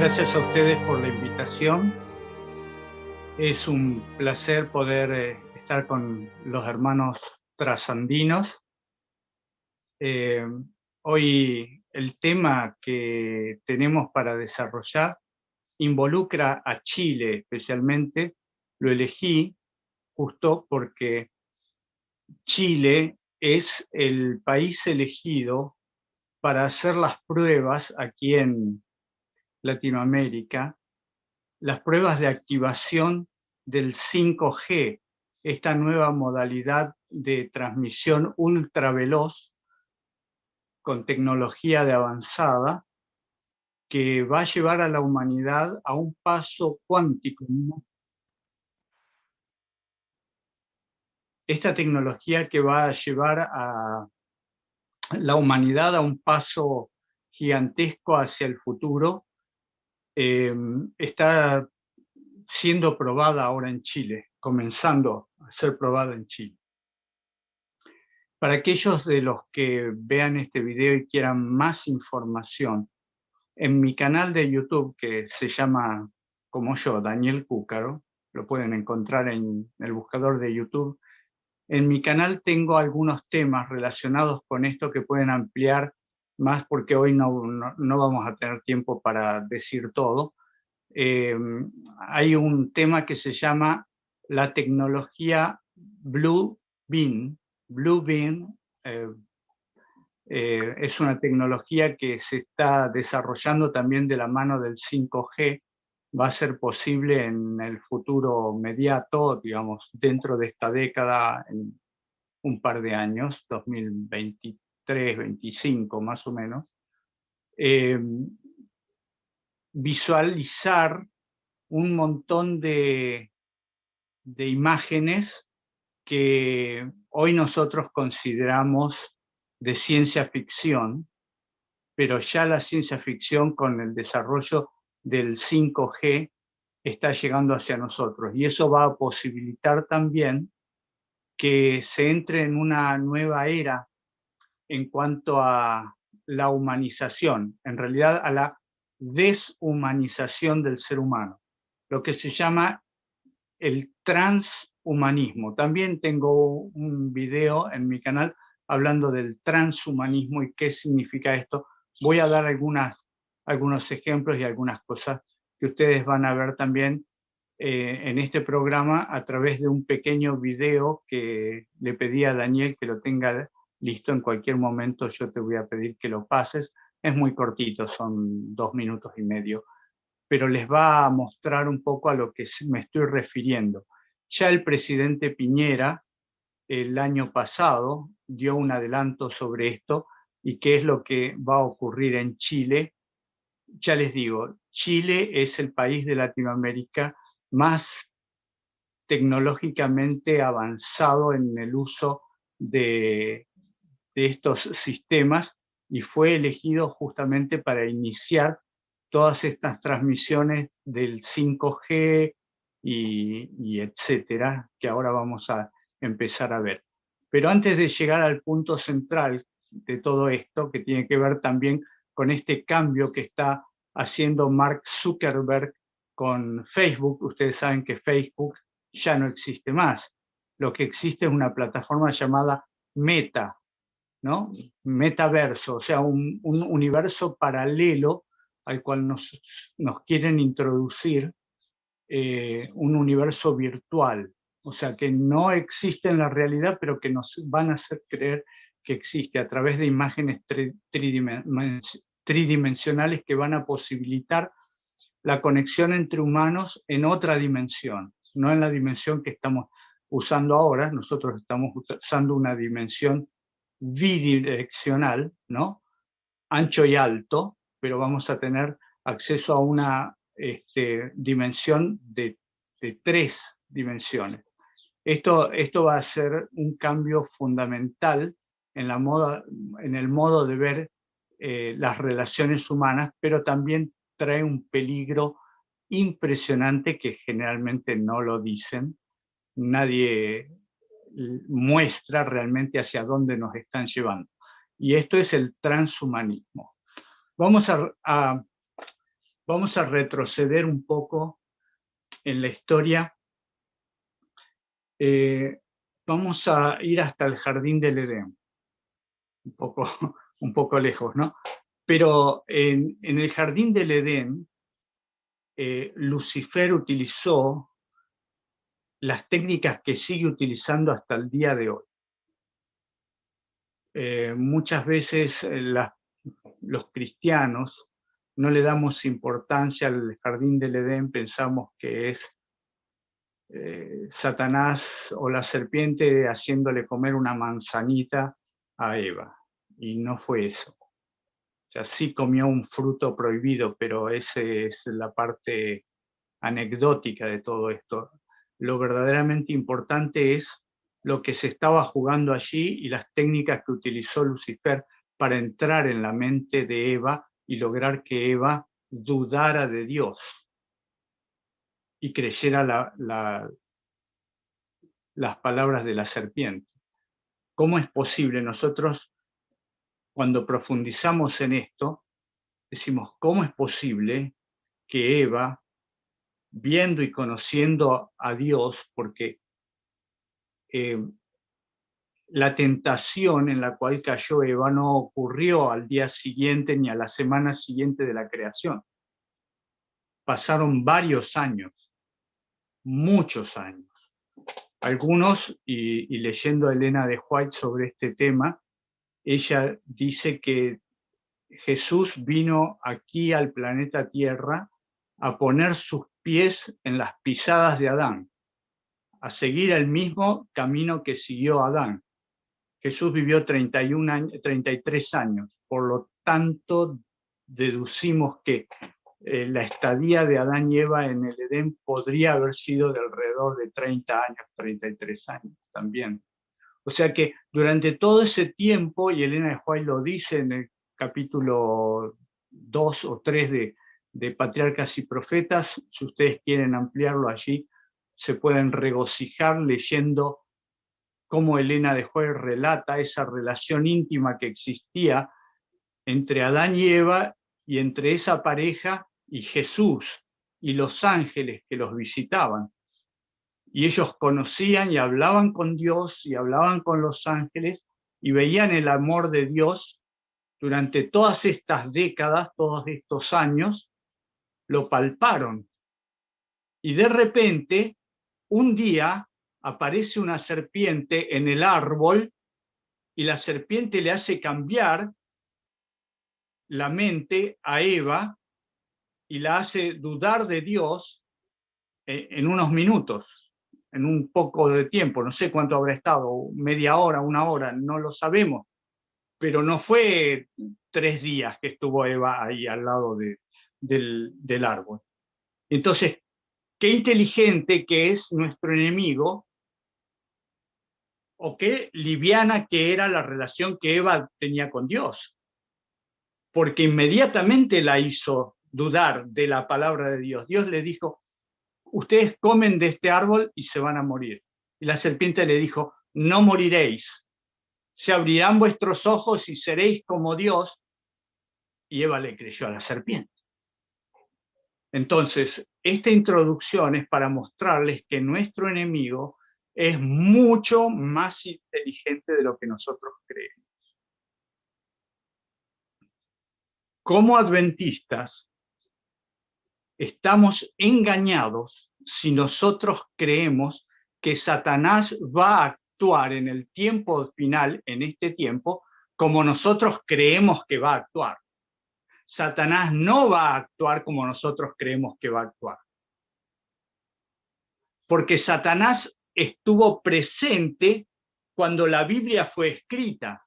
Gracias a ustedes por la invitación. Es un placer poder estar con los hermanos trasandinos. Hoy el tema que tenemos para desarrollar involucra a Chile especialmente. Lo elegí justo porque Chile es el país elegido para hacer las pruebas aquí en Latinoamérica, las pruebas de activación del 5G, esta nueva modalidad de transmisión ultraveloz con tecnología de avanzada que va a llevar a la humanidad a un paso cuántico. Esta tecnología que va a llevar a la humanidad a un paso gigantesco hacia el futuro, está siendo probada ahora en Chile, comenzando a ser probada en Chile. Para aquellos de los que vean este video y quieran más información, en mi canal de YouTube, que se llama como yo, Daniel Cúcaro, lo pueden encontrar en el buscador de YouTube. En mi canal tengo algunos temas relacionados con esto que pueden ampliar más, porque hoy no vamos a tener tiempo para decir todo. Hay un tema que se llama la tecnología Blue Beam. Blue Beam es una tecnología que se está desarrollando también de la mano del 5G. Va a ser posible en el futuro inmediato, digamos, dentro de esta década, en un par de años, 2023, 25 más o menos. Visualizar un montón de imágenes que hoy nosotros consideramos de ciencia ficción, pero ya la ciencia ficción con el desarrollo del 5G está llegando hacia nosotros, y eso va a posibilitar también que se entre en una nueva era en cuanto a la humanización, en realidad a la deshumanización del ser humano, lo que se llama el transhumanismo. También tengo un video en mi canal hablando del transhumanismo y qué significa esto. Voy a dar algunos ejemplos y algunas cosas que ustedes van a ver también en este programa a través de un pequeño video que le pedí a Daniel que lo tenga listo en cualquier momento. Yo te voy a pedir que lo pases. Es muy cortito, son 2 minutos y medio, pero les va a mostrar un poco a lo que me estoy refiriendo. Ya el presidente Piñera el año pasado dio un adelanto sobre esto y qué es lo que va a ocurrir en Chile. Ya les digo, Chile es el país de Latinoamérica más tecnológicamente avanzado en el uso de estos sistemas, y fue elegido justamente para iniciar todas estas transmisiones del 5G y etcétera, que ahora vamos a empezar a ver. Pero antes de llegar al punto central de todo esto, que tiene que ver también con este cambio que está haciendo Mark Zuckerberg con Facebook. Ustedes saben que Facebook ya no existe más. Lo que existe es una plataforma llamada Meta, ¿no? Metaverso, o sea, un universo paralelo al cual nos quieren introducir, un universo virtual, o sea, que no existe en la realidad, pero que nos van a hacer creer que existe a través de imágenes tridimensionales que van a posibilitar la conexión entre humanos en otra dimensión, no en la dimensión que estamos usando ahora. Nosotros estamos usando una dimensión bidireccional, ¿no? Ancho y alto, pero vamos a tener acceso a una dimensión de 3 dimensiones. Esto va a ser un cambio fundamental en el modo de ver las relaciones humanas, pero también trae un peligro impresionante que generalmente no lo dicen. Nadie muestra realmente hacia dónde nos están llevando. Y esto es el transhumanismo. Vamos a Vamos a retroceder un poco en la historia. Vamos a ir hasta el jardín del Edén, un poco lejos, ¿no? Pero en el jardín del Edén, Lucifer utilizó las técnicas que sigue utilizando hasta el día de hoy. Muchas veces los cristianos no le damos importancia al jardín del Edén, pensamos que es Satanás o la serpiente haciéndole comer una manzanita a Eva, y no fue eso. O sea, sí comió un fruto prohibido, pero esa es la parte anecdótica de todo esto. Lo verdaderamente importante es lo que se estaba jugando allí y las técnicas que utilizó Lucifer para entrar en la mente de Eva y lograr que Eva dudara de Dios y creyera las palabras de la serpiente. ¿Cómo es posible? Nosotros, cuando profundizamos en esto, decimos, ¿cómo es posible que Eva, viendo y conociendo a Dios, porque la tentación en la cual cayó Eva no ocurrió al día siguiente ni a la semana siguiente de la creación? Pasaron varios años, muchos años. Algunos, y leyendo a Elena de White sobre este tema, ella dice que Jesús vino aquí al planeta Tierra a poner sus pies en las pisadas de Adán, a seguir el mismo camino que siguió Adán. Jesús vivió 33 años, por lo tanto deducimos que la estadía de Adán y Eva en el Edén podría haber sido de alrededor de 30 años, 33 años también. O sea que durante todo ese tiempo, y Elena de White lo dice en el capítulo 2 o 3 de Patriarcas y Profetas, si ustedes quieren ampliarlo allí, se pueden regocijar leyendo cómo Elena de White relata esa relación íntima que existía entre Adán y Eva y entre esa pareja y Jesús y los ángeles que los visitaban. Y ellos conocían y hablaban con Dios y hablaban con los ángeles y veían el amor de Dios durante todas estas décadas, todos estos años, lo palparon. Y de repente, un día aparece una serpiente en el árbol y la serpiente le hace cambiar la mente a Eva y la hace dudar de Dios en unos minutos, en un poco de tiempo, no sé cuánto habrá estado, media hora, una hora, no lo sabemos, pero no fue 3 días que estuvo Eva ahí al lado del árbol. Entonces, qué inteligente que es nuestro enemigo, o qué liviana que era la relación que Eva tenía con Dios, porque inmediatamente la hizo dudar de la palabra de Dios. Dios le dijo, ustedes comen de este árbol y se van a morir. Y la serpiente le dijo, no moriréis, se abrirán vuestros ojos y seréis como Dios. Y Eva le creyó a la serpiente. Entonces, esta introducción es para mostrarles que nuestro enemigo es mucho más inteligente de lo que nosotros creemos. Como adventistas, estamos engañados si nosotros creemos que Satanás va a actuar en el tiempo final, en este tiempo, como nosotros creemos que va a actuar. Satanás no va a actuar como nosotros creemos que va a actuar. Porque Satanás estuvo presente cuando la Biblia fue escrita.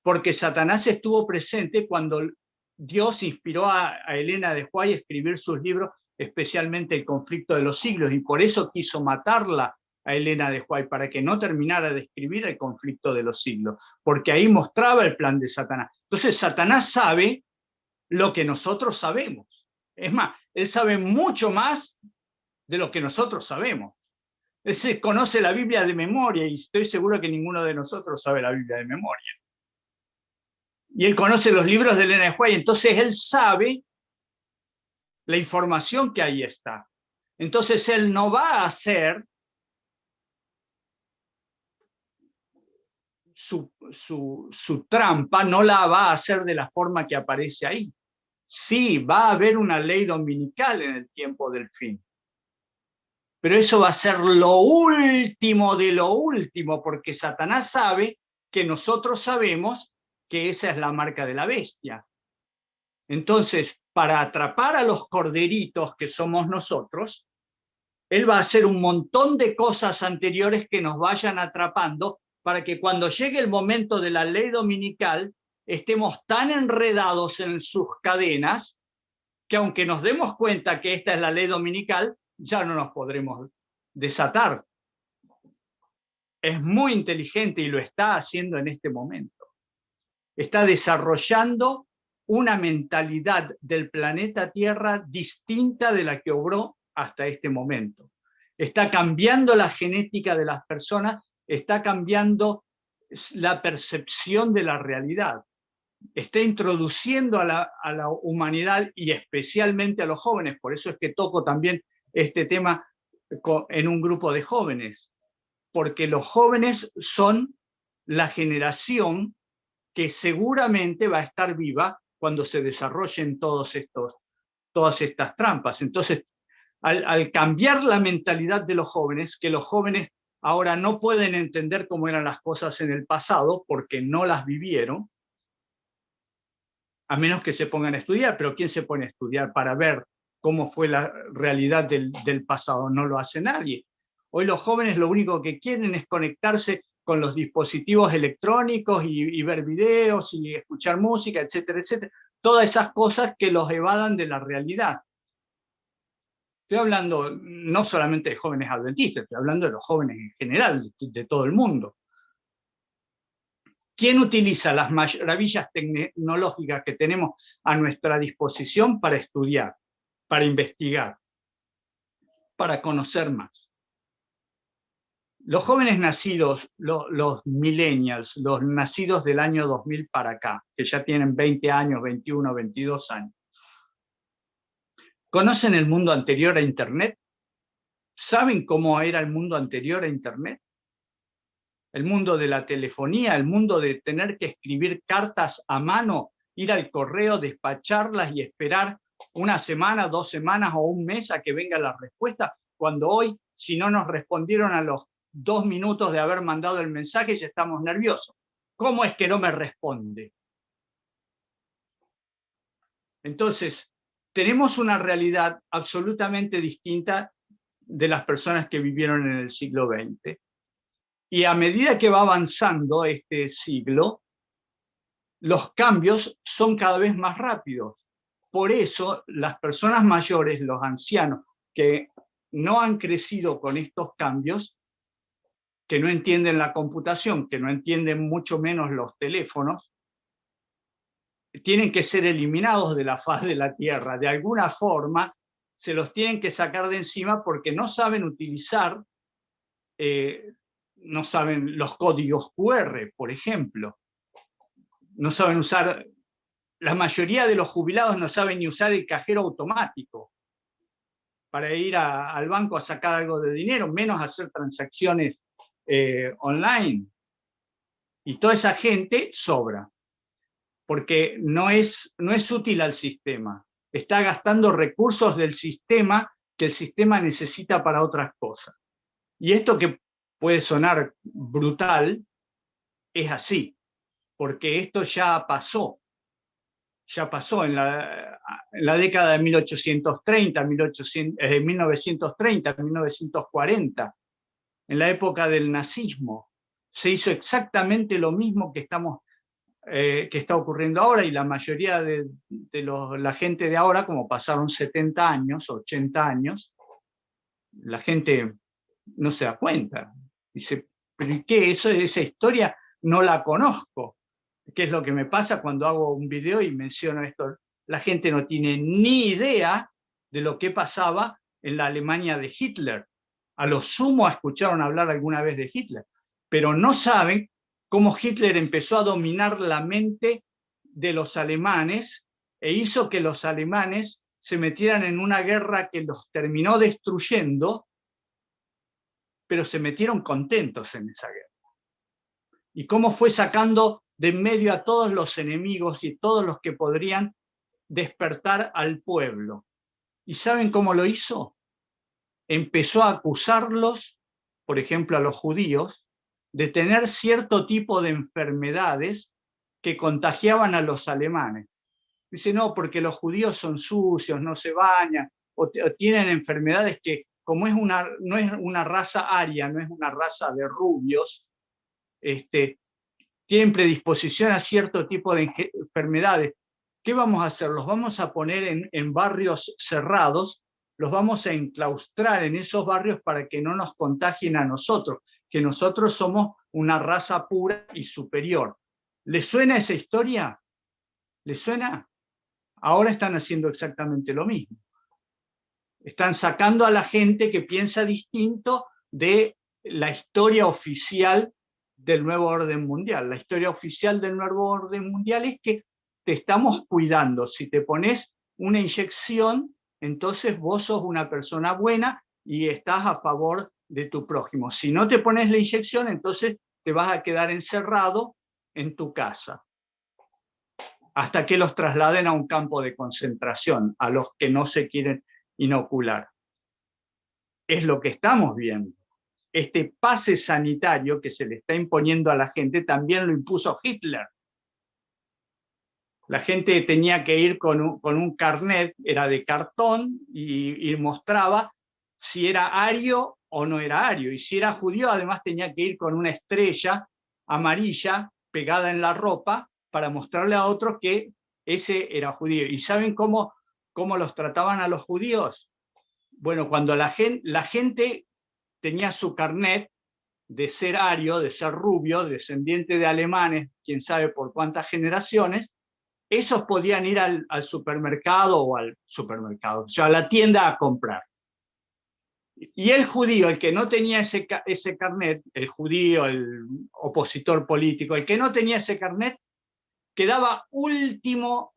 Porque Satanás estuvo presente cuando Dios inspiró a Elena de White a escribir sus libros, especialmente El conflicto de los siglos, y por eso quiso matarla a Elena de White, para que no terminara de escribir El conflicto de los siglos, porque ahí mostraba el plan de Satanás. Entonces Satanás sabe lo que nosotros sabemos. Es más, él sabe mucho más de lo que nosotros sabemos. Él se conoce la Biblia de memoria, y estoy seguro que ninguno de nosotros sabe la Biblia de memoria. Y él conoce los libros de Elena de White, entonces él sabe la información que ahí está. Entonces él no va a hacer su trampa, no la va a hacer de la forma que aparece ahí. Sí, va a haber una ley dominical en el tiempo del fin. Pero eso va a ser lo último de lo último, porque Satanás sabe que nosotros sabemos que esa es la marca de la bestia. Entonces, para atrapar a los corderitos que somos nosotros, él va a hacer un montón de cosas anteriores que nos vayan atrapando para que cuando llegue el momento de la ley dominical estemos tan enredados en sus cadenas que aunque nos demos cuenta que esta es la ley dominical, ya no nos podremos desatar. Es muy inteligente y lo está haciendo en este momento. Está desarrollando una mentalidad del planeta Tierra distinta de la que obró hasta este momento. Está cambiando la genética de las personas, está cambiando la percepción de la realidad. Está introduciendo a la humanidad y especialmente a los jóvenes, por eso es que toco también este tema en un grupo de jóvenes, porque los jóvenes son la generación que seguramente va a estar viva cuando se desarrollen todas estas trampas. Entonces, al cambiar la mentalidad de los jóvenes, que los jóvenes ahora no pueden entender cómo eran las cosas en el pasado porque no las vivieron, a menos que se pongan a estudiar, pero ¿quién se pone a estudiar para ver cómo fue la realidad del pasado? No lo hace nadie. Hoy los jóvenes lo único que quieren es conectarse con los dispositivos electrónicos y ver videos y escuchar música, etcétera, etcétera. Todas esas cosas que los evadan de la realidad. Estoy hablando no solamente de jóvenes adventistas, estoy hablando de los jóvenes en general, de todo el mundo. ¿Quién utiliza las maravillas tecnológicas que tenemos a nuestra disposición para estudiar, para investigar, para conocer más? Los jóvenes nacidos, los millennials, los nacidos del año 2000 para acá, que ya tienen 20 años, 21, 22 años, ¿conocen el mundo anterior a Internet? ¿Saben cómo era el mundo anterior a Internet? El mundo de la telefonía, el mundo de tener que escribir cartas a mano, ir al correo, despacharlas y esperar una semana, 2 semanas o un mes a que venga la respuesta, cuando hoy, si no nos respondieron a los 2 minutos de haber mandado el mensaje, ya estamos nerviosos. ¿Cómo es que no me responde? Entonces, tenemos una realidad absolutamente distinta de las personas que vivieron en el siglo XX. Y a medida que va avanzando este siglo, los cambios son cada vez más rápidos. Por eso, las personas mayores, los ancianos, que no han crecido con estos cambios, que no entienden la computación, que no entienden mucho menos los teléfonos, tienen que ser eliminados de la faz de la Tierra. De alguna forma, se los tienen que sacar de encima porque no saben utilizar no saben los códigos QR, por ejemplo. No saben usar, la mayoría de los jubilados no saben ni usar el cajero automático para ir al banco a sacar algo de dinero, menos hacer transacciones online. Y toda esa gente sobra, porque no es útil al sistema. Está gastando recursos del sistema que el sistema necesita para otras cosas. Y esto que puede sonar brutal, es así, porque esto ya pasó en la década de 1830, 1930, 1940, en la época del nazismo. Se hizo exactamente lo mismo que está ocurriendo ahora, y la mayoría de la gente de ahora, como pasaron 70 años, 80 años, la gente no se da cuenta. Dice, ¿pero qué? Esa historia no la conozco. ¿Qué es lo que me pasa cuando hago un video y menciono esto? La gente no tiene ni idea de lo que pasaba en la Alemania de Hitler. A lo sumo escucharon hablar alguna vez de Hitler, pero no saben cómo Hitler empezó a dominar la mente de los alemanes e hizo que los alemanes se metieran en una guerra que los terminó destruyendo, pero se metieron contentos en esa guerra. Y cómo fue sacando de en medio a todos los enemigos y todos los que podrían despertar al pueblo. ¿Y saben cómo lo hizo? Empezó a acusarlos, por ejemplo a los judíos, de tener cierto tipo de enfermedades que contagiaban a los alemanes. Dice, no, porque los judíos son sucios, no se bañan, o tienen enfermedades que, como no es una raza aria, no es una raza de rubios, tienen predisposición a cierto tipo de enfermedades. ¿Qué vamos a hacer? Los vamos a poner en barrios cerrados, los vamos a enclaustrar en esos barrios para que no nos contagien a nosotros, que nosotros somos una raza pura y superior. ¿Les suena esa historia? ¿Les suena? Ahora están haciendo exactamente lo mismo. Están sacando a la gente que piensa distinto de la historia oficial del nuevo orden mundial. La historia oficial del nuevo orden mundial es que te estamos cuidando. Si te pones una inyección, entonces vos sos una persona buena y estás a favor de tu prójimo. Si no te pones la inyección, entonces te vas a quedar encerrado en tu casa, hasta que los trasladen a un campo de concentración, a los que no se quieren inocular. Es lo que estamos viendo. Este pase sanitario que se le está imponiendo a la gente también lo impuso Hitler. La gente tenía que ir con un carnet, era de cartón, y mostraba si era ario o no era ario. Y si era judío, además tenía que ir con una estrella amarilla pegada en la ropa para mostrarle a otros que ese era judío. ¿Y saben cómo los trataban a los judíos? Bueno, cuando la gente tenía su carnet de ser ario, de ser rubio, descendiente de alemanes, quién sabe por cuántas generaciones, esos podían ir al supermercado o o sea, a la tienda a comprar. Y el judío, el que no tenía ese carnet, el judío, el opositor político, el que no tenía ese carnet, quedaba último.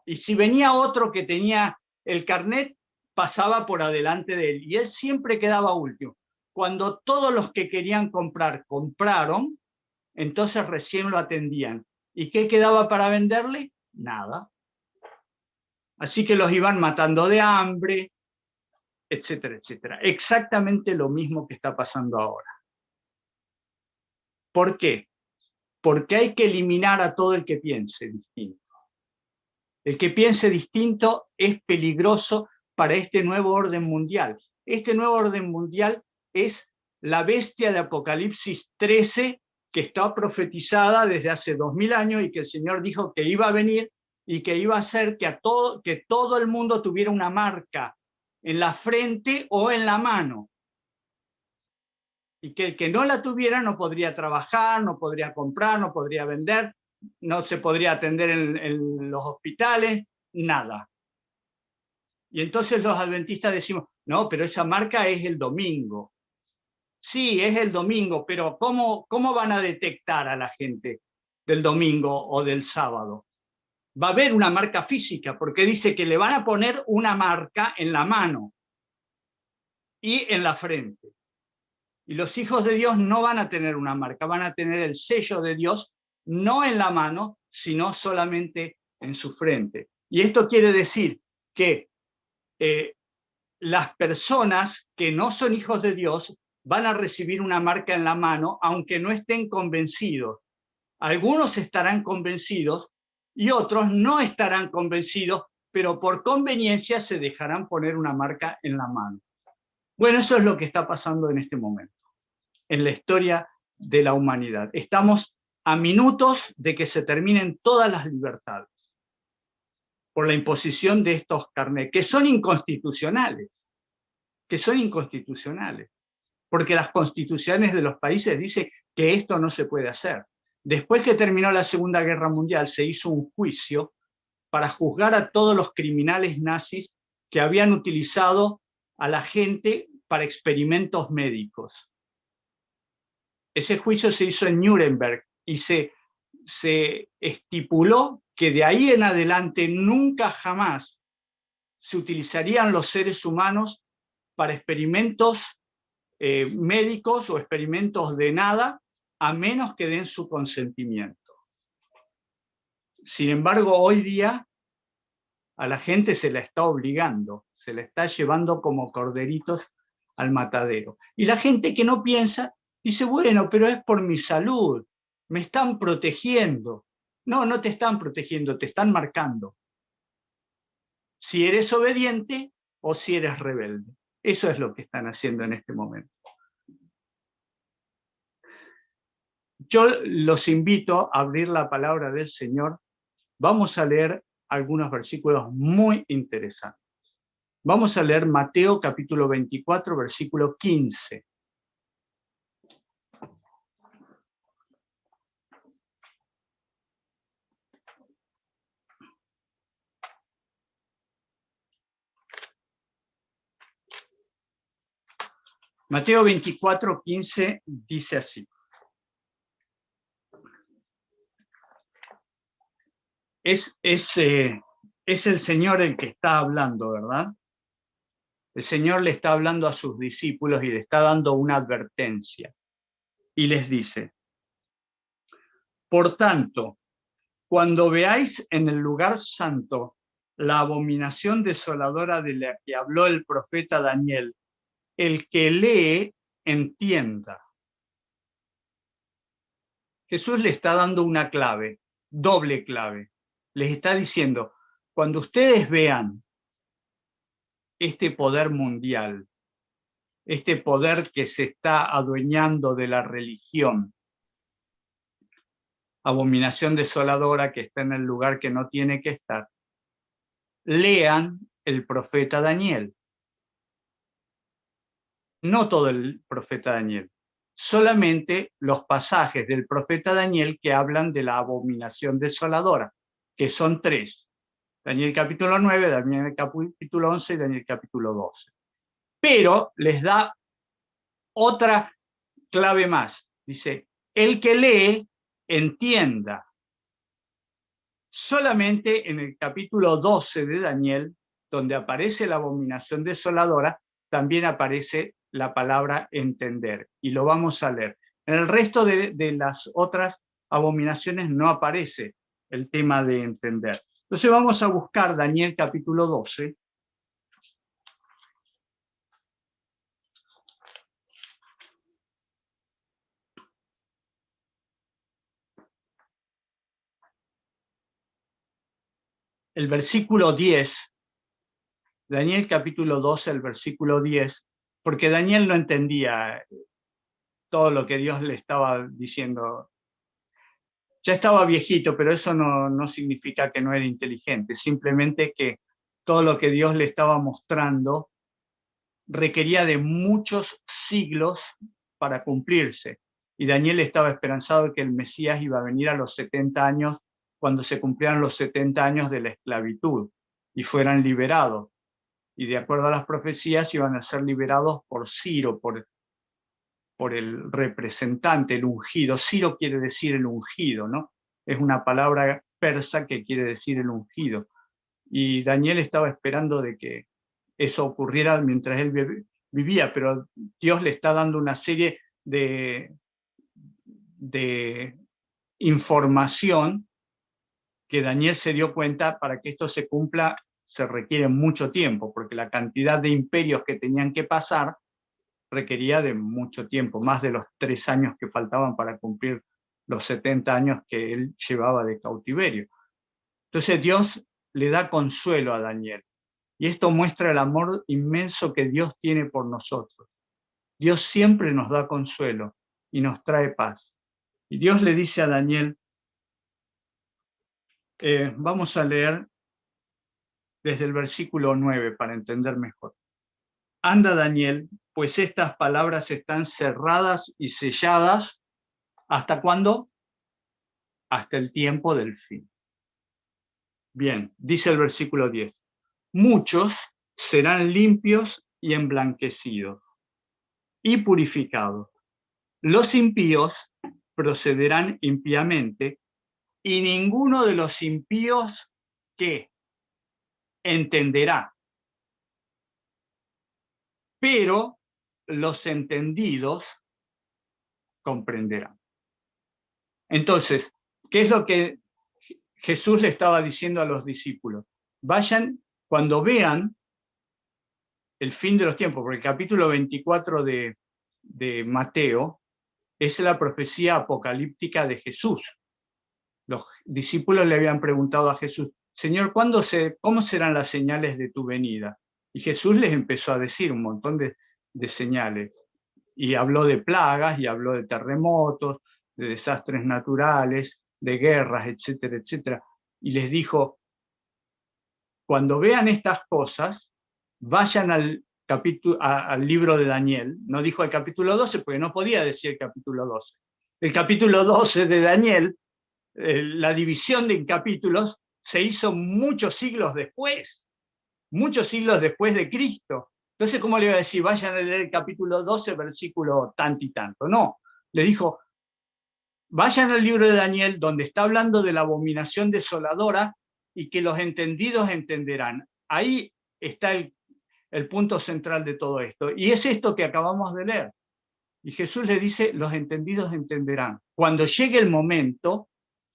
Y si venía otro que tenía el carnet, pasaba por adelante de él. Y él siempre quedaba último. Cuando todos los que querían comprar compraron, entonces recién lo atendían. ¿Y qué quedaba para venderle? Nada. Así que los iban matando de hambre, etcétera, etcétera. Exactamente lo mismo que está pasando ahora. ¿Por qué? Porque hay que eliminar a todo el que piense distinto. El que piense distinto es peligroso para este nuevo orden mundial. Este nuevo orden mundial es la bestia de Apocalipsis 13 que está profetizada desde hace 2000 años y que el Señor dijo que iba a venir y que iba a hacer que todo el mundo tuviera una marca en la frente o en la mano. Y que el que no la tuviera no podría trabajar, no podría comprar, no podría vender, no se podría atender en los hospitales, nada. Y entonces los adventistas decimos, no, pero esa marca es el domingo. Sí, es el domingo, pero ¿cómo van a detectar a la gente del domingo o del sábado? Va a haber una marca física, porque dice que le van a poner una marca en la mano y en la frente. Y los hijos de Dios no van a tener una marca, van a tener el sello de Dios, no en la mano, sino solamente en su frente. Y esto quiere decir que las personas que no son hijos de Dios van a recibir una marca en la mano, aunque no estén convencidos. Algunos estarán convencidos y otros no estarán convencidos, pero por conveniencia se dejarán poner una marca en la mano. Bueno, eso es lo que está pasando en este momento, en la historia de la humanidad. Estamos a minutos de que se terminen todas las libertades por la imposición de estos carnets, que son inconstitucionales, porque las constituciones de los países dicen que esto no se puede hacer. Después que terminó la Segunda Guerra Mundial, se hizo un juicio para juzgar a todos los criminales nazis que habían utilizado a la gente para experimentos médicos. Ese juicio se hizo en Nuremberg y se estipuló que de ahí en adelante nunca jamás se utilizarían los seres humanos para experimentos médicos o experimentos de nada, a menos que den su consentimiento. Sin embargo, hoy día a la gente se la está obligando, se la está llevando como corderitos al matadero. Y la gente que no piensa dice, bueno, pero es por mi salud, me están protegiendo. No, no te están protegiendo, te están marcando. Si eres obediente o si eres rebelde. Eso es lo que están haciendo en este momento. Yo los invito a abrir la palabra del Señor. Vamos a leer algunos versículos muy interesantes. Vamos a leer Mateo capítulo 24, versículo 15. Mateo 24, 15 dice así. Es el Señor el que está hablando, ¿verdad? El Señor le está hablando a sus discípulos y le está dando una advertencia. Y les dice, por tanto, cuando veáis en el lugar santo la abominación desoladora de la que habló el profeta Daniel, el que lee, entienda. Jesús le está dando una clave, doble clave. Les está diciendo, cuando ustedes vean este poder mundial, este poder que se está adueñando de la religión, abominación desoladora que está en el lugar que no tiene que estar, lean el profeta Daniel. No todo el profeta Daniel, solamente los pasajes del profeta Daniel que hablan de la abominación desoladora, que son 3. Daniel capítulo 9, Daniel capítulo 11 y Daniel capítulo 12. Pero les da otra clave más. Dice, el que lee, entienda. Solamente en el capítulo 12 de Daniel, donde aparece la abominación desoladora, también aparece la palabra entender. Y lo vamos a leer. En el resto de las otras abominaciones no aparece el tema de entender. Entonces vamos a buscar Daniel capítulo 12. El versículo 10, Daniel capítulo 12, el versículo 10, porque Daniel no entendía todo lo que Dios le estaba diciendo. Ya estaba viejito, pero eso no significa que no era inteligente, simplemente que todo lo que Dios le estaba mostrando requería de muchos siglos para cumplirse. Y Daniel estaba esperanzado de que el Mesías iba a venir a los 70 años, cuando se cumplieran los 70 años de la esclavitud y fueran liberados. Y de acuerdo a las profecías iban a ser liberados por Ciro, por el representante, el ungido. Ciro quiere decir el ungido, ¿no? Es una palabra persa que quiere decir el ungido. Y Daniel estaba esperando de que eso ocurriera mientras él vivía, pero Dios le está dando una serie de información que Daniel se dio cuenta. Para que esto se cumpla se requiere mucho tiempo, porque la cantidad de imperios que tenían que pasar requería de mucho tiempo, más de los 3 años que faltaban para cumplir los 70 años que él llevaba de cautiverio. Entonces Dios le da consuelo a Daniel, y esto muestra el amor inmenso que Dios tiene por nosotros. Dios siempre nos da consuelo y nos trae paz. Y Dios le dice a Daniel, vamos a leer desde el versículo 9 para entender mejor. Anda, Daniel, pues estas palabras están cerradas y selladas. ¿Hasta cuándo? Hasta el tiempo del fin. Bien, dice el versículo 10. Muchos serán limpios y emblanquecidos y purificados. Los impíos procederán impíamente, y ninguno de los impíos que entenderá. pero los entendidos comprenderán. Entonces, ¿qué es lo que Jesús le estaba diciendo a los discípulos? Vayan, cuando vean el fin de los tiempos, porque el capítulo 24 de Mateo es la profecía apocalíptica de Jesús. Los discípulos le habían preguntado a Jesús, Señor, ¿cómo serán las señales de tu venida? Y Jesús les empezó a decir un montón de señales. Y habló de plagas, y habló de terremotos, de desastres naturales, de guerras, etcétera, etcétera. Y les dijo, cuando vean estas cosas, vayan al libro de Daniel. No dijo el capítulo 12, porque no podía decir el capítulo 12. El capítulo 12 de Daniel, la división de capítulos, se hizo muchos siglos después de Cristo. Entonces, ¿cómo le iba a decir? Vayan a leer el capítulo 12, versículo tanto y tanto. No, le dijo, vayan al libro de Daniel, donde está hablando de la abominación desoladora y que los entendidos entenderán. Ahí está el punto central de todo esto. Y es esto que acabamos de leer. Y Jesús le dice, los entendidos entenderán. Cuando llegue el momento,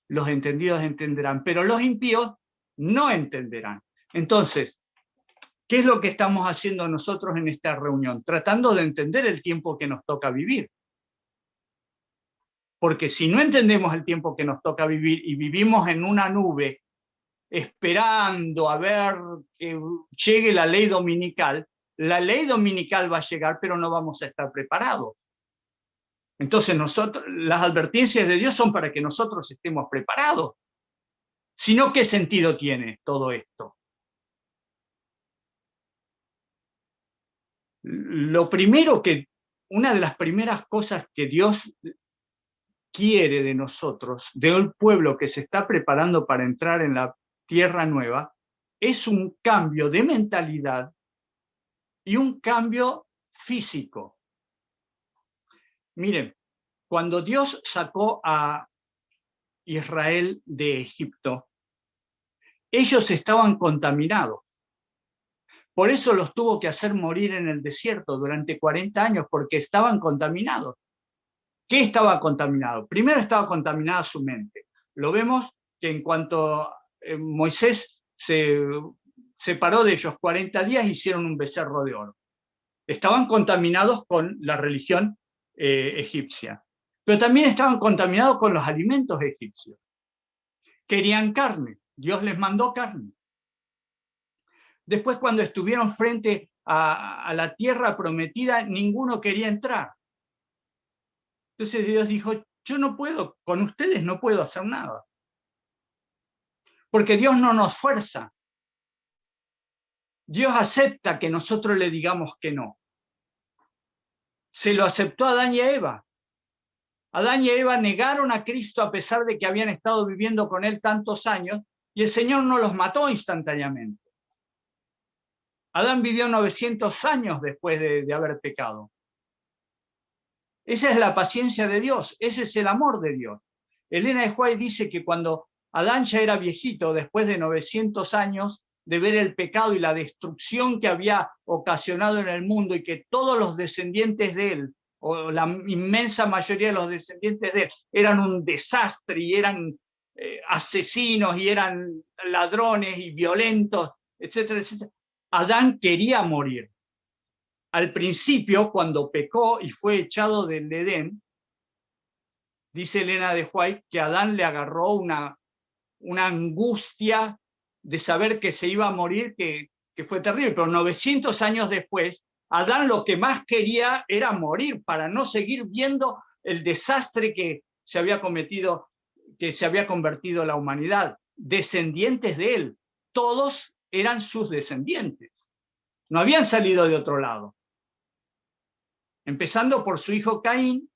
los entendidos entenderán, pero los impíos no entenderán. Entonces, ¿qué es lo que estamos haciendo nosotros en esta reunión? Tratando de entender el tiempo que nos toca vivir. Porque si no entendemos el tiempo que nos toca vivir y vivimos en una nube esperando a ver que llegue la ley dominical va a llegar, pero no vamos a estar preparados. Entonces las advertencias de Dios son para que nosotros estemos preparados. Si no, ¿qué sentido tiene todo esto? Una de las primeras cosas que Dios quiere de nosotros, de un pueblo que se está preparando para entrar en la tierra nueva, es un cambio de mentalidad y un cambio físico. Miren, cuando Dios sacó a Israel de Egipto, ellos estaban contaminados. Por eso los tuvo que hacer morir en el desierto durante 40 años, porque estaban contaminados. ¿Qué estaba contaminado? Primero estaba contaminada su mente. Lo vemos que en cuanto Moisés se separó de ellos 40 días, hicieron un becerro de oro. Estaban contaminados con la religión egipcia. Pero también estaban contaminados con los alimentos egipcios. Querían carne. Dios les mandó carne. Después, cuando estuvieron frente a la tierra prometida, ninguno quería entrar. Entonces Dios dijo, yo no puedo, con ustedes no puedo hacer nada. Porque Dios no nos fuerza. Dios acepta que nosotros le digamos que no. Se lo aceptó a Adán y a Eva. Adán y Eva negaron a Cristo a pesar de que habían estado viviendo con él tantos años, y el Señor no los mató instantáneamente. Adán vivió 900 años después de haber pecado. Esa es la paciencia de Dios, ese es el amor de Dios. Elena de White dice que cuando Adán ya era viejito, después de 900 años de ver el pecado y la destrucción que había ocasionado en el mundo, y que todos los descendientes de él, o la inmensa mayoría de los descendientes de él, eran un desastre y eran asesinos y eran ladrones y violentos, etcétera, etcétera. Adán quería morir. Al principio, cuando pecó y fue echado del Edén, dice Elena de White que a Adán le agarró una angustia de saber que se iba a morir, que fue terrible. Pero 900 años después, Adán lo que más quería era morir para no seguir viendo el desastre que se había cometido, que se había convertido la humanidad. Descendientes de él, todos eran sus descendientes. No habían salido de otro lado. Empezando por su hijo Caín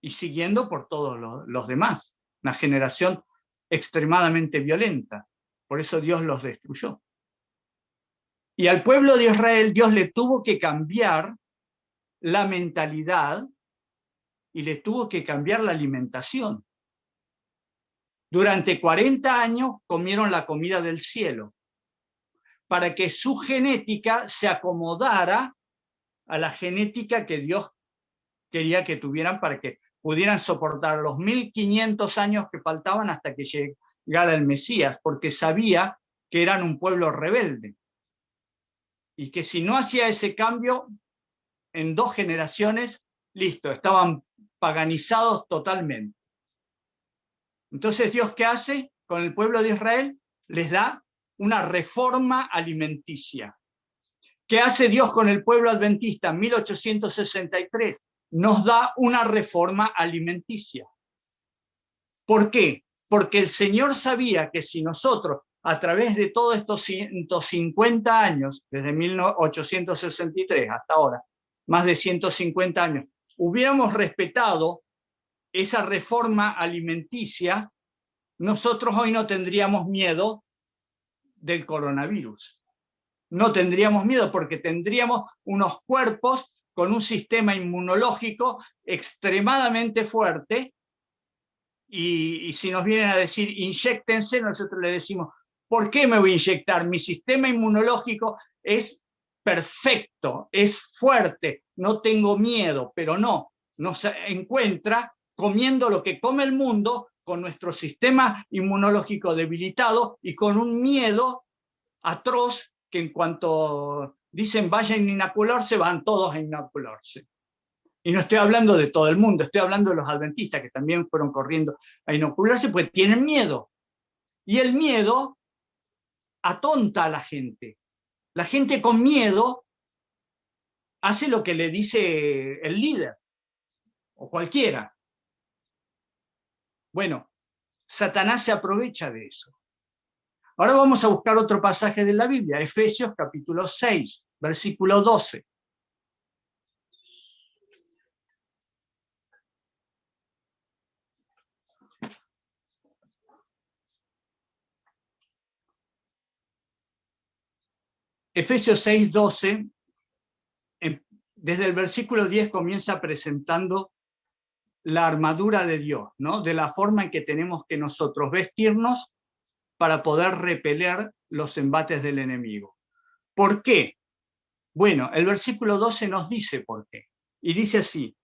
y siguiendo por todos los demás. Una generación extremadamente violenta. Por eso Dios los destruyó. Y al pueblo de Israel Dios le tuvo que cambiar la mentalidad y le tuvo que cambiar la alimentación. Durante 40 años comieron la comida del cielo, para que su genética se acomodara a la genética que Dios quería que tuvieran para que pudieran soportar los 1500 años que faltaban hasta que llegara el Mesías, porque sabía que eran un pueblo rebelde y que si no hacía ese cambio, en 2 generaciones, listo, estaban paganizados totalmente. Entonces, ¿Dios qué hace con el pueblo de Israel? Les da una reforma alimenticia. ¿Qué hace Dios con el pueblo adventista en 1863? Nos da una reforma alimenticia. ¿Por qué? Porque el Señor sabía que si nosotros, a través de todos estos 150 años, desde 1863 hasta ahora, más de 150 años, hubiéramos respetado esa reforma alimenticia, nosotros hoy no tendríamos miedo del coronavirus. No tendríamos miedo porque tendríamos unos cuerpos con un sistema inmunológico extremadamente fuerte y si nos vienen a decir inyéctense, nosotros le decimos, ¿por qué me voy a inyectar? Mi sistema inmunológico es perfecto, es fuerte, no tengo miedo, pero no, nos encuentra comiendo lo que come el mundo con nuestro sistema inmunológico debilitado y con un miedo atroz que en cuanto dicen vayan a inocularse, van todos a inocularse. Y no estoy hablando de todo el mundo, estoy hablando de los adventistas que también fueron corriendo a inocularse, pues tienen miedo. Y el miedo atonta a la gente. La gente con miedo hace lo que le dice el líder o cualquiera. Bueno, Satanás se aprovecha de eso. Ahora vamos a buscar otro pasaje de la Biblia, Efesios capítulo 6, versículo 12. Efesios 6, 12, desde el versículo 10 comienza presentando la armadura de Dios, ¿no? De la forma en que tenemos que nosotros vestirnos para poder repeler los embates del enemigo. ¿Por qué? Bueno, el versículo 12 nos dice por qué. Y dice así,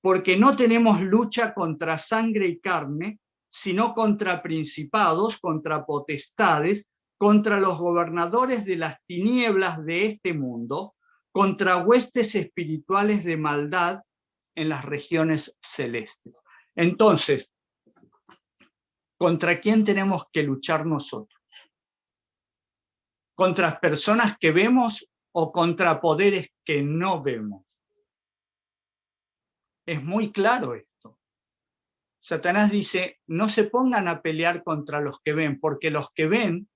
porque no tenemos lucha contra sangre y carne, sino contra principados, contra potestades, contra los gobernadores de las tinieblas de este mundo, contra huestes espirituales de maldad en las regiones celestes. Entonces, ¿contra quién tenemos que luchar nosotros? ¿Contra personas que vemos o contra poderes que no vemos? Es muy claro esto. Satanás dice, no se pongan a pelear contra los que ven, porque los que ven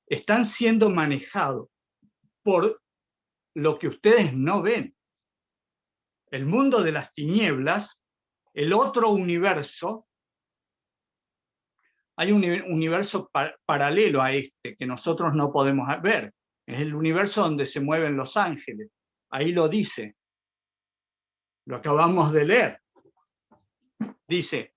están siendo manejados por lo que ustedes no ven. El mundo de las tinieblas, el otro universo, hay un universo paralelo a este que nosotros no podemos ver. Es el universo donde se mueven los ángeles. Ahí lo dice. Lo acabamos de leer. Dice,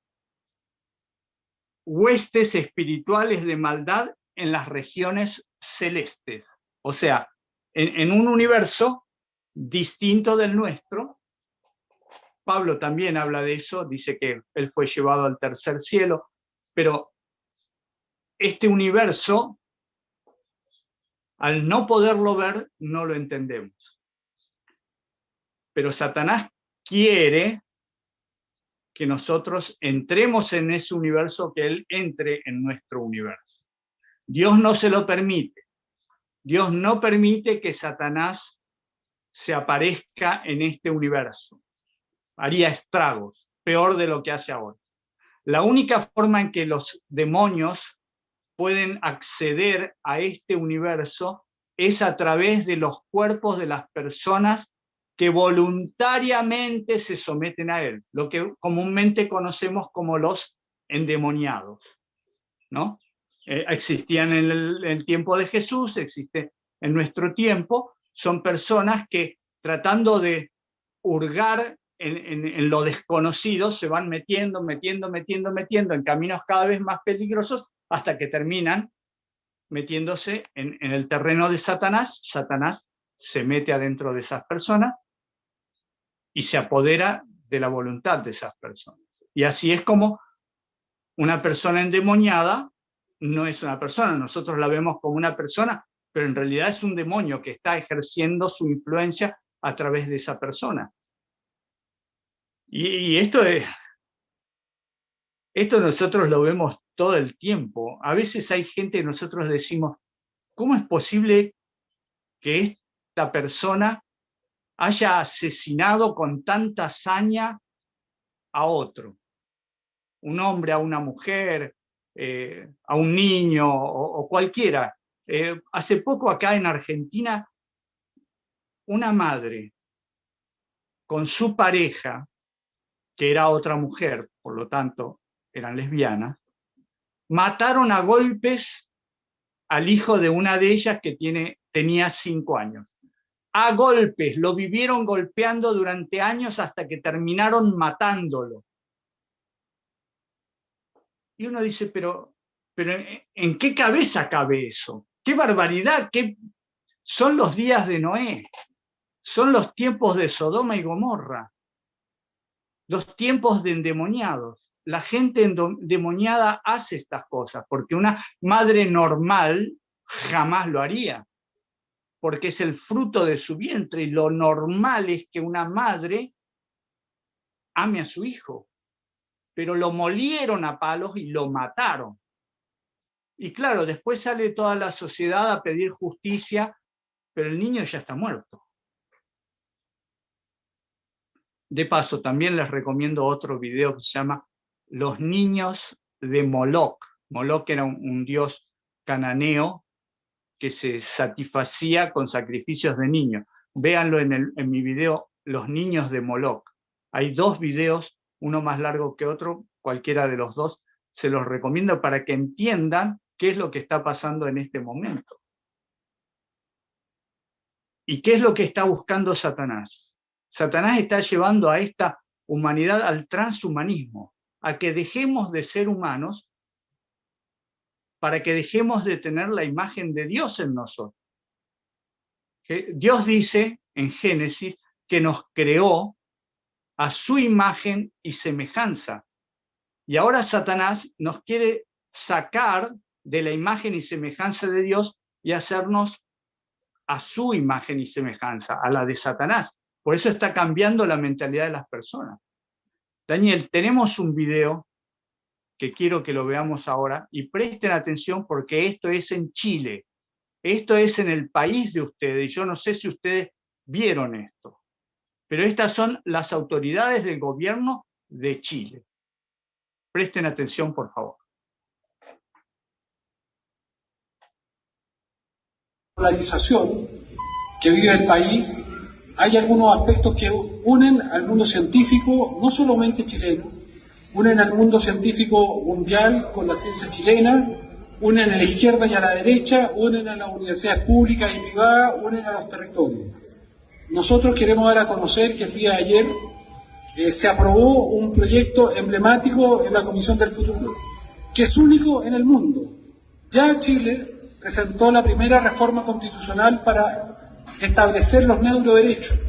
huestes espirituales de maldad en las regiones celestes. O sea, en un universo distinto del nuestro. Pablo también habla de eso, dice que él fue llevado al tercer cielo, pero este universo, al no poderlo ver, no lo entendemos. Pero Satanás quiere que nosotros entremos en ese universo, que él entre en nuestro universo. Dios no se lo permite. Dios no permite que Satanás se aparezca en este universo. Haría estragos, peor de lo que hace ahora. La única forma en que los demonios pueden acceder a este universo es a través de los cuerpos de las personas que voluntariamente se someten a él, lo que comúnmente conocemos como los endemoniados, ¿no? Existían en el tiempo de Jesús, existe en nuestro tiempo, son personas que tratando de hurgar en lo desconocido se van metiendo en caminos cada vez más peligrosos hasta que terminan metiéndose en el terreno de Satanás. Satanás se mete adentro de esas personas y se apodera de la voluntad de esas personas. Y así es como una persona endemoniada no es una persona. Nosotros la vemos como una persona, pero en realidad es un demonio que está ejerciendo su influencia a través de esa persona. Y esto nosotros lo vemos todo el tiempo. A veces hay gente que nosotros decimos, ¿cómo es posible que esta persona haya asesinado con tanta hazaña a otro? Un hombre a una mujer, a un niño o cualquiera. Hace poco acá en Argentina, una madre con su pareja, que era otra mujer, por lo tanto eran lesbianas, mataron a golpes al hijo de una de ellas que tenía 5 años. A golpes, lo vivieron golpeando durante años hasta que terminaron matándolo. Y uno dice, pero ¿en qué cabeza cabe eso? ¡Qué barbaridad! Son los días de Noé, son los tiempos de Sodoma y Gomorra, los tiempos de endemoniados. La gente endemoniada hace estas cosas, porque una madre normal jamás lo haría, porque es el fruto de su vientre, y lo normal es que una madre ame a su hijo, pero lo molieron a palos y lo mataron. Y claro, después sale toda la sociedad a pedir justicia, pero el niño ya está muerto. De paso, también les recomiendo otro video que se llama Los niños de Moloch. Moloch era un dios cananeo que se satisfacía con sacrificios de niños. Véanlo en mi video Los niños de Moloch. Hay 2 videos, uno más largo que otro, cualquiera de los 2, se los recomiendo para que entiendan qué es lo que está pasando en este momento. ¿Y qué es lo que está buscando Satanás? Satanás está llevando a esta humanidad al transhumanismo, a que dejemos de ser humanos para que dejemos de tener la imagen de Dios en nosotros. Dios dice en Génesis que nos creó a su imagen y semejanza. Y ahora Satanás nos quiere sacar de la imagen y semejanza de Dios y hacernos a su imagen y semejanza, a la de Satanás. Por eso está cambiando la mentalidad de las personas. Daniel, tenemos un video que quiero que lo veamos ahora y presten atención porque esto es en Chile. Esto es en el país de ustedes. Y yo no sé si ustedes vieron esto, pero estas son las autoridades del gobierno de Chile. Presten atención, por favor. Polarización que vive el país, hay algunos aspectos que unen al mundo científico, no solamente chileno, unen al mundo científico mundial con la ciencia chilena, unen a la izquierda y a la derecha, unen a las universidades públicas y privadas, unen a los territorios. Nosotros queremos dar a conocer que el día de ayer se aprobó un proyecto emblemático en la Comisión del Futuro, que es único en el mundo. Ya Chile presentó la primera reforma constitucional para establecer los neuroderechos,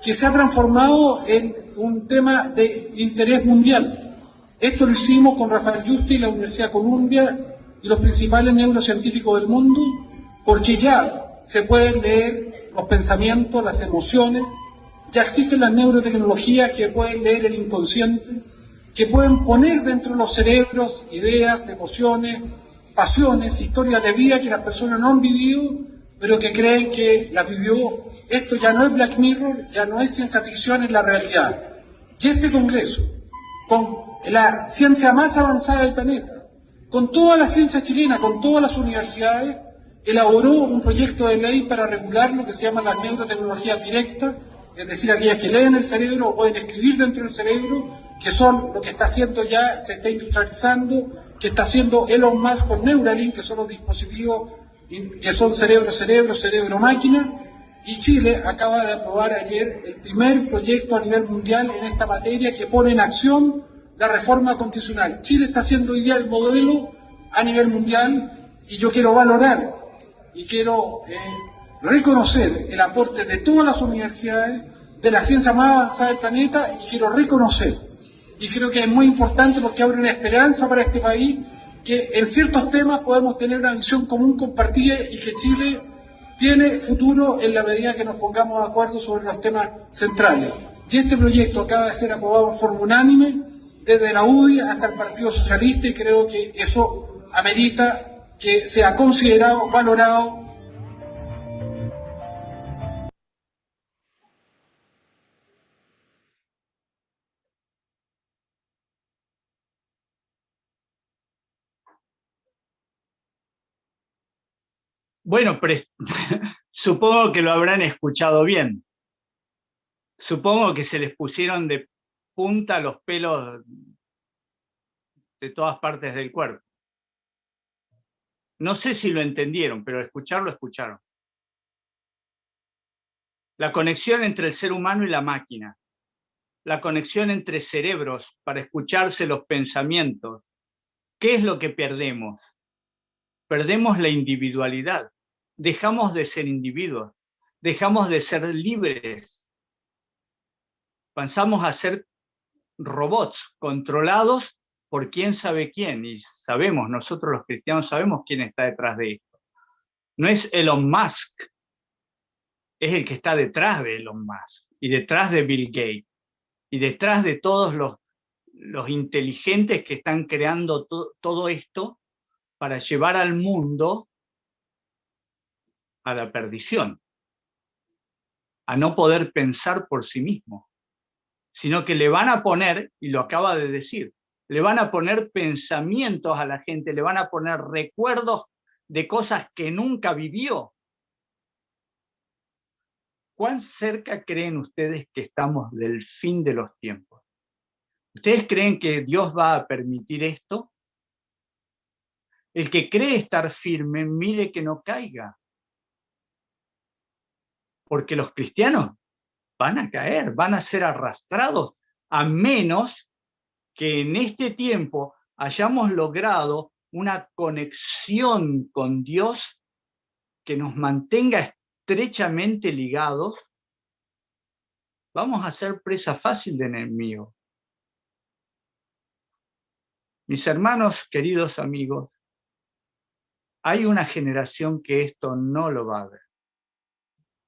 que se ha transformado en un tema de interés mundial. Esto lo hicimos con Rafael Yuste y la Universidad de Columbia y los principales neurocientíficos del mundo, porque ya se pueden leer los pensamientos, las emociones, ya existen las neurotecnologías que pueden leer el inconsciente, que pueden poner dentro de los cerebros ideas, emociones, pasiones, historias de vida que las personas no han vivido, pero que creen que las vivió. Esto ya no es Black Mirror, ya no es ciencia ficción, es la realidad. Y este Congreso, con la ciencia más avanzada del planeta, con toda la ciencia chilena, con todas las universidades, elaboró un proyecto de ley para regular lo que se llama las neurotecnologías directas, es decir, aquellas que leen el cerebro o pueden escribir dentro del cerebro, que son lo que está haciendo ya, se está industrializando, que está haciendo Elon Musk con Neuralink, que son los dispositivos que son cerebro-cerebro, cerebro-máquina, y Chile acaba de aprobar ayer el primer proyecto a nivel mundial en esta materia que pone en acción la reforma constitucional. Chile está haciendo hoy día el modelo a nivel mundial y yo quiero valorar y quiero reconocer el aporte de todas las universidades, de la ciencia más avanzada del planeta y quiero reconocer. Y creo que es muy importante porque abre una esperanza para este país, que en ciertos temas podemos tener una visión común compartida y que Chile tiene futuro en la medida que nos pongamos de acuerdo sobre los temas centrales. Y este proyecto acaba de ser aprobado en forma unánime desde la UDI hasta el Partido Socialista y creo que eso amerita que sea considerado, valorado. Bueno, supongo que lo habrán escuchado bien. Supongo que se les pusieron de punta los pelos de todas partes del cuerpo. No sé si lo entendieron, pero escucharlo escucharon. La conexión entre el ser humano y la máquina. La conexión entre cerebros para escucharse los pensamientos. ¿Qué es lo que perdemos? Perdemos la individualidad. Dejamos de ser individuos. Dejamos de ser libres. Pasamos a ser robots controlados por quién sabe quién. Y sabemos, nosotros los cristianos sabemos quién está detrás de esto. No es Elon Musk. Es el que está detrás de Elon Musk y detrás de Bill Gates y detrás de todos los inteligentes que están creando todo esto para llevar al mundo a la perdición, a no poder pensar por sí mismo, sino que le van a poner, y lo acaba de decir, le van a poner pensamientos a la gente, le van a poner recuerdos de cosas que nunca vivió. ¿Cuán cerca creen ustedes que estamos del fin de los tiempos? ¿Ustedes creen que Dios va a permitir esto? El que cree estar firme, mire que no caiga. Porque los cristianos van a caer, van a ser arrastrados, a menos que en este tiempo hayamos logrado una conexión con Dios que nos mantenga estrechamente ligados. Vamos a ser presa fácil de enemigos. Mis hermanos, queridos amigos, hay una generación que esto no lo va a ver.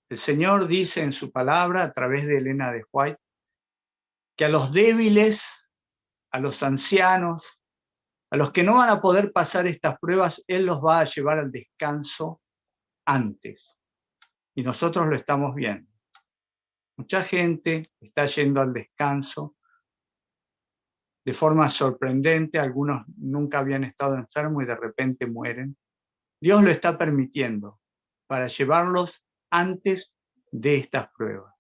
El Señor dice en su palabra, a través de Elena de White, que a los débiles, a los ancianos, a los que no van a poder pasar estas pruebas, Él los va a llevar al descanso antes. Y nosotros lo estamos viendo. Mucha gente está yendo al descanso de forma sorprendente. Algunos nunca habían estado enfermos y de repente mueren. Dios lo está permitiendo para llevarlos antes de estas pruebas.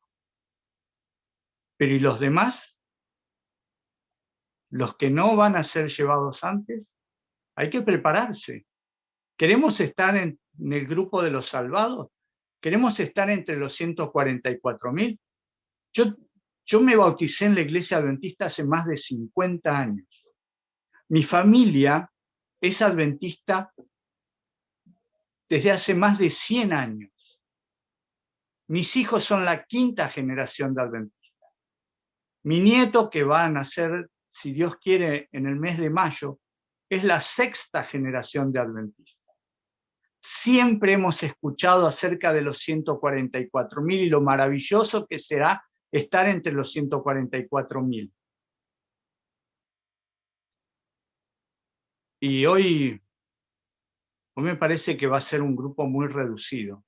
Pero ¿y los demás? Los que no van a ser llevados antes, hay que prepararse. ¿Queremos estar en el grupo de los salvados? ¿Queremos estar entre los 144.000? Yo me bauticé en la iglesia adventista hace más de 50 años. Mi familia es adventista desde hace más de 100 años. Mis hijos son la 5ª generación de adventistas. Mi nieto, que va a nacer, si Dios quiere, en el mes de mayo, es la 6ª generación de adventistas. Siempre hemos escuchado acerca de los 144.000 y lo maravilloso que será estar entre los 144.000. Y hoy me parece que va a ser un grupo muy reducido.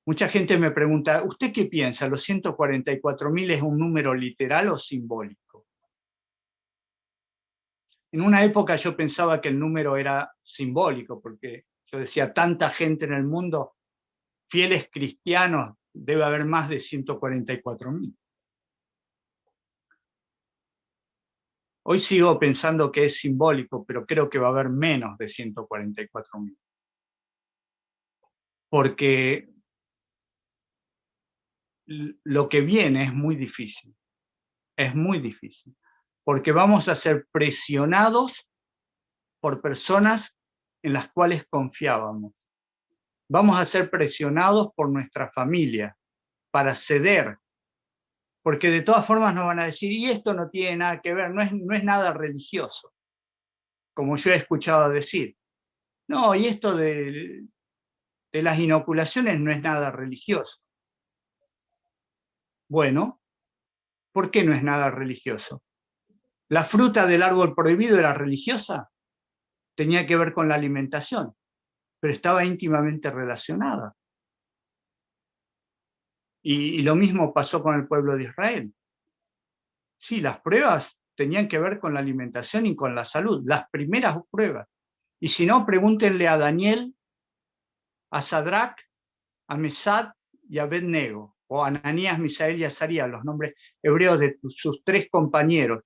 Mucha gente me pregunta, ¿usted qué piensa? ¿Los 144.000 es un número literal o simbólico? En una época yo pensaba que el número era simbólico, porque yo decía, tanta gente en el mundo, fieles cristianos, debe haber más de 144.000. Hoy sigo pensando que es simbólico, pero creo que va a haber menos de 144.000. Porque lo que viene es muy difícil. Es muy difícil. Porque vamos a ser presionados por personas en las cuales confiábamos. Vamos a ser presionados por nuestra familia. para ceder, porque de todas formas nos van a decir, y esto no tiene nada que ver, no es nada religioso, como yo he escuchado decir. No, y esto de las inoculaciones no es nada religioso. Bueno, ¿por qué no es nada religioso? ¿La fruta del árbol prohibido era religiosa? Tenía que ver con la alimentación, pero estaba íntimamente relacionada. Y lo mismo pasó con el pueblo de Israel. Sí, las pruebas tenían que ver con la alimentación y con la salud, las primeras pruebas. Y si no, pregúntenle a Daniel, a Sadrach, a Mesach y a Abednego, o a Ananías, Misael y Azarías, los nombres hebreos de sus tres compañeros.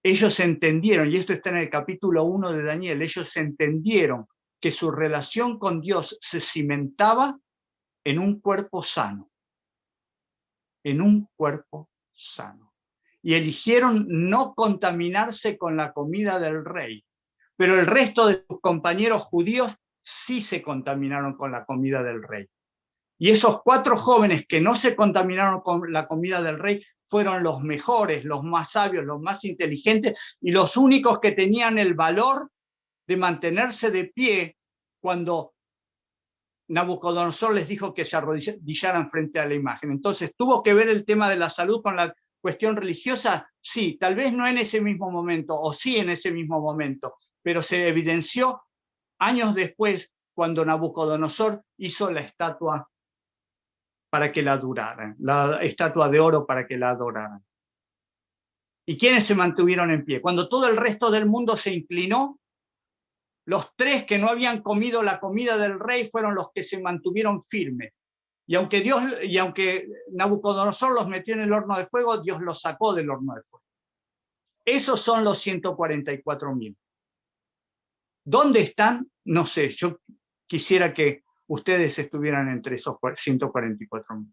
Ellos entendieron, y esto está en el capítulo 1 de Daniel, ellos entendieron que su relación con Dios se cimentaba en un cuerpo sano. En un cuerpo sano. Y eligieron no contaminarse con la comida del rey. Pero el resto de sus compañeros judíos sí se contaminaron con la comida del rey. Y esos 4 jóvenes que no se contaminaron con la comida del rey fueron los mejores, los más sabios, los más inteligentes y los únicos que tenían el valor de mantenerse de pie cuando Nabucodonosor les dijo que se arrodillaran frente a la imagen. Entonces, ¿tuvo que ver el tema de la salud con la cuestión religiosa? Sí, tal vez no en ese mismo momento, o sí en ese mismo momento, pero se evidenció años después cuando Nabucodonosor hizo la estatua para que la adoraran, la estatua de oro para que la adoraran. ¿Y quiénes se mantuvieron en pie? Cuando todo el resto del mundo se inclinó, los 3 que no habían comido la comida del rey fueron los que se mantuvieron firmes. Y aunque Nabucodonosor los metió en el horno de fuego, Dios los sacó del horno de fuego. Esos son los 144.000. ¿Dónde están? No sé, yo quisiera que ustedes estuvieran entre esos 144.000.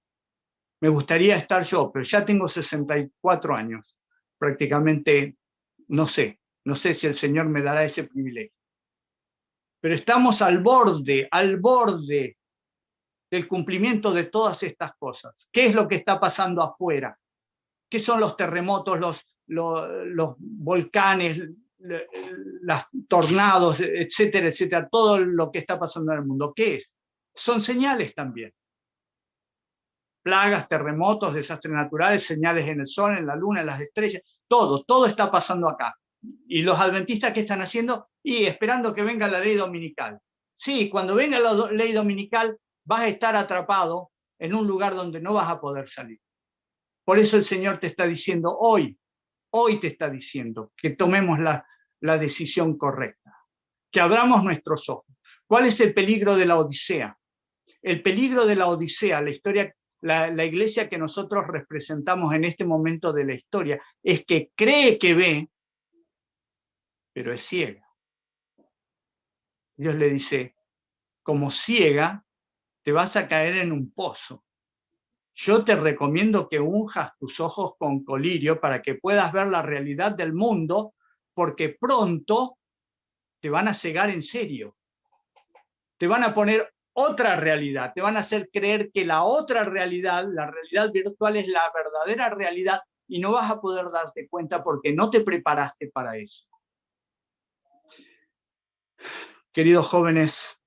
Me gustaría estar yo, pero ya tengo 64 años. Prácticamente, no sé si el Señor me dará ese privilegio. Pero estamos al borde del cumplimiento de todas estas cosas. ¿Qué es lo que está pasando afuera? ¿Qué son los terremotos, los volcanes, los tornados, etcétera, etcétera? Todo lo que está pasando en el mundo. ¿Qué es? Son señales también. Plagas, terremotos, desastres naturales, señales en el sol, en la luna, en las estrellas. Todo está pasando acá. ¿Y los adventistas qué están haciendo? Y esperando que venga la ley dominical. Sí, cuando venga la ley dominical vas a estar atrapado en un lugar donde no vas a poder salir. Por eso el Señor te está diciendo hoy te está diciendo que tomemos la decisión correcta, que abramos nuestros ojos. ¿Cuál es el peligro de la Odisea? El peligro de la Odisea, la historia, la iglesia que nosotros representamos en este momento de la historia, es que cree que ve, pero es ciega. Dios le dice, como ciega, te vas a caer en un pozo. Yo te recomiendo que unjas tus ojos con colirio para que puedas ver la realidad del mundo, porque pronto te van a cegar en serio. Te van a poner otra realidad, te van a hacer creer que la otra realidad, la realidad virtual, es la verdadera realidad y no vas a poder darte cuenta porque no te preparaste para eso. Queridos jóvenes,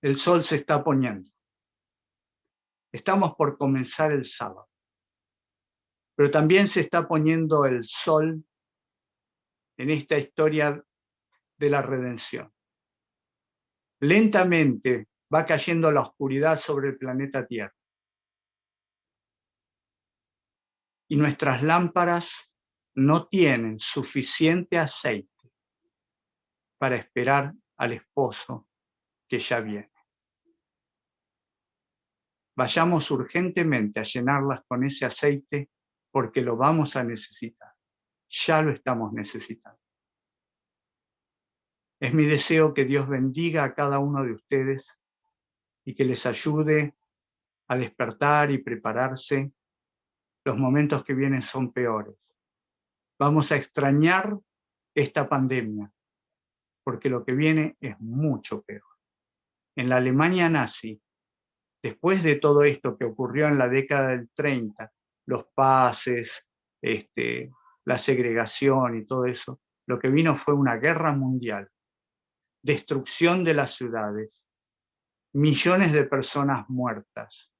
el sol se está poniendo. Estamos por comenzar el sábado, pero también se está poniendo el sol en esta historia de la redención. Lentamente va cayendo la oscuridad sobre el planeta Tierra. Y nuestras lámparas no tienen suficiente aceite para esperar al esposo que ya viene. Vayamos urgentemente a llenarlas con ese aceite porque lo vamos a necesitar. Ya lo estamos necesitando. Es mi deseo que Dios bendiga a cada uno de ustedes y que les ayude a despertar y prepararse. Los momentos que vienen son peores. Vamos a extrañar esta pandemia porque lo que viene es mucho peor. En la Alemania nazi Después de todo esto que ocurrió en la década del 30, los pases, la segregación y todo eso, lo que vino fue una guerra mundial, destrucción de las ciudades, millones de personas muertas,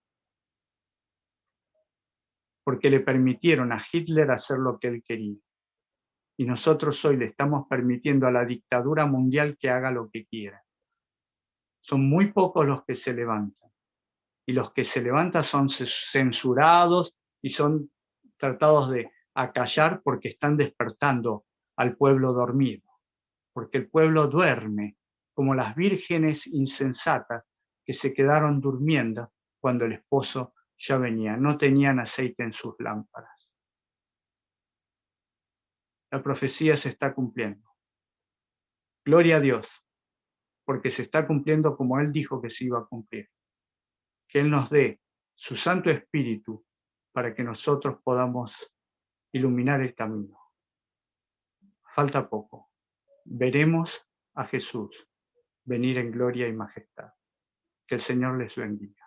porque le permitieron a Hitler hacer lo que él quería. Y nosotros hoy le estamos permitiendo a la dictadura mundial que haga lo que quiera. Son muy pocos los que se levantan. Y los que se levantan son censurados y son tratados de acallar porque están despertando al pueblo dormido. Porque el pueblo duerme, como las vírgenes insensatas que se quedaron durmiendo cuando el esposo ya venía. No tenían aceite en sus lámparas. La profecía se está cumpliendo. Gloria a Dios, porque se está cumpliendo como Él dijo que se iba a cumplir. Que Él nos dé su Santo Espíritu para que nosotros podamos iluminar el camino. Falta poco. Veremos a Jesús venir en gloria y majestad. Que el Señor les bendiga.